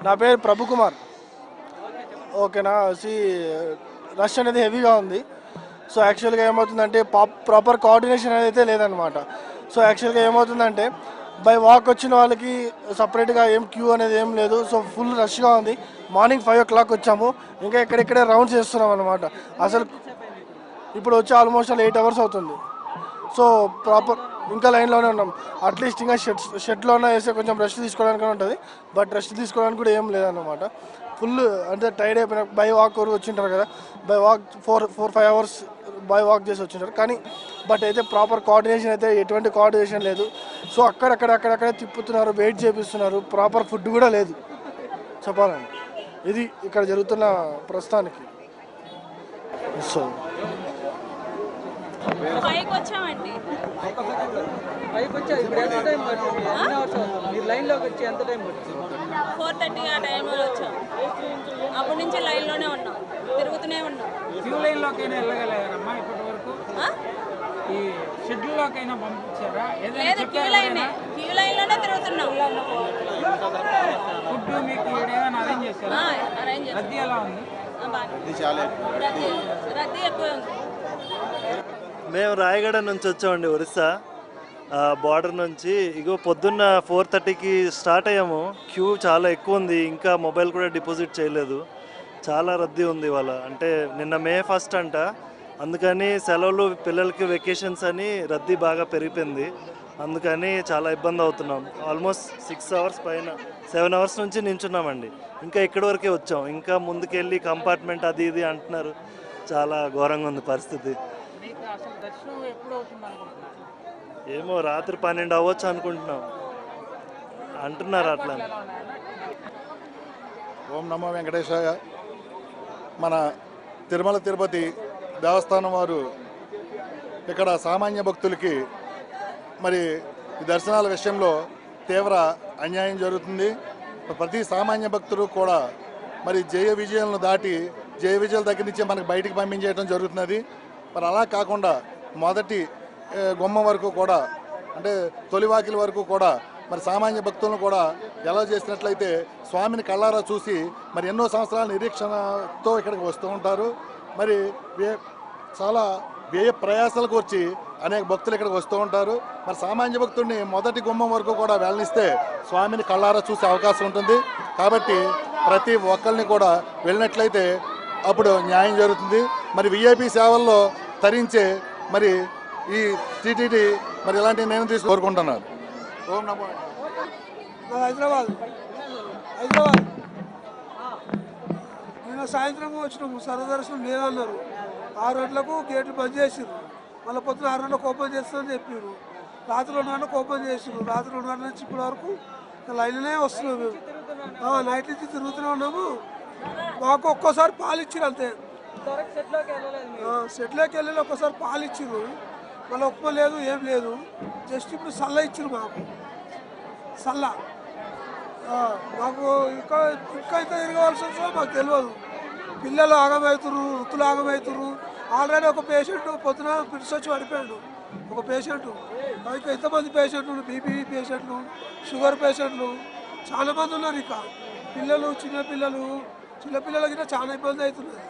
నా పేరు ప్రభు కుమార్. ఓకేనా. రష్ అనేది హెవీగా ఉంది. సో యాక్చువల్గా ఏమవుతుందంటే ప్రాపర్ కోఆర్డినేషన్ అయితే లేదనమాట. సో యాక్చువల్గా ఏమవుతుందంటే బై వాక్ వచ్చిన వాళ్ళకి సపరేట్గా ఏం క్యూ అనేది ఏం లేదు. సో ఫుల్ రష్గా ఉంది. మార్నింగ్ 5 o'clock వచ్చాము, ఇంకా ఇక్కడిక్కడే రౌండ్స్ చేస్తున్నాం అనమాట. అసలు ఇప్పుడు వచ్చి ఆల్మోస్ట్ 8 hours అవుతుంది. సో ప్రాపర్ ఇంకా లైన్లోనే ఉన్నాం. అట్లీస్ట్ ఇంకా షెడ్లోనే వేస్తే కొంచెం రెస్ట్ తీసుకోవడానికి ఉంటుంది. బట్ రెస్ట్ తీసుకోవడానికి కూడా ఏం లేదన్నమాట. ఫుల్ అంటే టైర్డ్ అయిపోయిన. బై వాక్ వరకు వచ్చింటారు కదా, by walk 4-5 hours by walk చేసి వచ్చింటారు. కానీ బట్ అయితే ప్రాపర్ కోఆర్డినేషన్ అయితే ఎటువంటి కోఆర్డినేషన్ లేదు. సో అక్కడక్కడే తిప్పుతున్నారు, వెయిట్ చేపిస్తున్నారు. ప్రాపర్ ఫుడ్ కూడా లేదు చెప్పాలండి. ఇది ఇక్కడ జరుగుతున్న ప్రస్తుతానికి. సో పైకి వచ్చామండి. పైకి వచ్చారు. ఇప్పుడు ఎంత టైం పడుతుంది? ఎన్ని అవర్స్ అవుతుంది? మీరు లైన్లోకి వచ్చి ఎంత టైం పడుతుంది? 4:30 ఆ టైంలో వచ్చాం. అప్పటి నుంచి లైన్లోనే ఉన్నాం, తిరుగుతూనే ఉన్నాం. క్యూ లైన్లోకైనా వెళ్ళగలిగారమ్మా ఇప్పటి వరకు? ఈ షెడ్యూల్లోకైనా పంపించారా? లేదు, క్యూ లైన్లోనే తిరుగుతున్నాం. ఫుడ్ మీకు ఏమైనా అరేంజ్ చేశారా? అరేంజ్ చేస్తాం. రద్దీ ఎలా ఉంది? రద్దీ ఎక్కువ ఉంది. మేము రాయగడ నుంచి వచ్చామండి, ఒరిస్సా బార్డర్ నుంచి. ఇగో పొద్దున్న 4:30కి స్టార్ట్ అయ్యాము. క్యూ చాలా ఎక్కువ ఉంది. ఇంకా మొబైల్ కూడా డిపాజిట్ చేయలేదు. చాలా రద్దీ ఉంది ఇవాళ. అంటే నిన్న May 1st అంట, అందుకని సెలవులు, పిల్లలకి వెకేషన్స్ అని రద్దీ బాగా పెరిగిపోయింది. అందుకని చాలా ఇబ్బంది అవుతున్నాం. ఆల్మోస్ట్ 6 hours పైన 7 hours నుంచి నించున్నామండి. ఇంకా ఇక్కడి వరకే వచ్చాం. ఇంకా ముందుకెళ్ళి కంపార్ట్మెంట్ అది ఇది అంటున్నారు. చాలా ఘోరంగా ఉంది పరిస్థితి. ఏమో రాత్రి 12 అవ్వచ్చు అనుకుంటున్నాం అంటున్నారు అట్లా. ఓం నమో వెంకటేశాయ. మన తిరుమల తిరుపతి దేవస్థానం వారు ఇక్కడ సామాన్య భక్తులకి మరి ఈ దర్శనాల విషయంలో తీవ్ర అన్యాయం జరుగుతుంది. ప్రతి సామాన్య భక్తులు కూడా మరి జయ విజయాలను దాటి జయ విజయాల దగ్గర నుంచి మనకు బయటికి పంపించేయడం జరుగుతున్నది. మరి అలా కాకుండా మొదటి గుమ్మం వరకు కూడా, అంటే తొలివాకిల వరకు కూడా మరి సామాన్య భక్తులను కూడా ఎలా చేసినట్లయితే స్వామిని కళ్ళారా చూసి మరి ఎన్నో సంవత్సరాల నిరీక్షణతో ఇక్కడికి వస్తూ ఉంటారు. మరి చాలా వ్యయ ప్రయాసాలకు వచ్చి అనేక భక్తులు ఇక్కడికి వస్తూ ఉంటారు. మరి సామాన్య భక్తుడిని మొదటి గుమ్మం వరకు కూడా వెళ్ళనిస్తే స్వామిని కళ్ళారా చూసే అవకాశం ఉంటుంది. కాబట్టి ప్రతి ఒక్కరిని కూడా వెళ్ళినట్లయితే అప్పుడు న్యాయం జరుగుతుంది. మరి విఐపి సేవల్లో తరించే మరి ఈ టీటీడీ మరి ఇలాంటి నేను కోరుకుంటున్నాను. ఓం నమో. హైదరాబాద్ నిన్న సాయంత్రం వచ్చినాము. సర్వదర్శనం లేదన్నారు. 6 గంటలకు గేట్లు బంద్ చేసిర్రు. మళ్ళీ పొద్దున 6 గంటలకు ఓపెన్ చేస్తామని చెప్పారు. రాత్రి 2 గంటలకు ఓపెన్ చేసిర్రు. రాత్రి 2 గంటల నుంచి ఇప్పటి వరకు లైన్లోనే వస్తున్నాం మేము. నైట్ నుంచి తిరుగుతూనే ఉన్నాము. మాకు ఒక్కోసారి పాలు ఇచ్చిర్రు అంతే. సెట్లోకి వెళ్ళి ఒక్కసారి పాలు ఇచ్చిర్రు, మళ్ళీ ఉప్మా లేదు, ఏం లేదు. జస్ట్ ఇప్పుడు సల్ల ఇచ్చిర్రు మాకు. సల్ల మాకు ఇంకా తిరగవలసి వస్తుందో మాకు తెలియదు. పిల్లలు ఆగమవుతుర్రు, వృత్తులు ఆగమవుతుర్రు. ఆల్రెడీ ఒక పేషెంట్ పొద్దున పిలిచి వచ్చి పడిపోయాడు. ఒక పేషెంట్, ఇంకా ఎంతమంది పేషెంట్లు, బీపీ పేషెంట్లు, షుగర్ పేషెంట్లు చాలామంది ఉన్నారు. ఇక పిల్లలు, చిన్నపిల్లలకి చాలా ఇబ్బంది అవుతున్నది.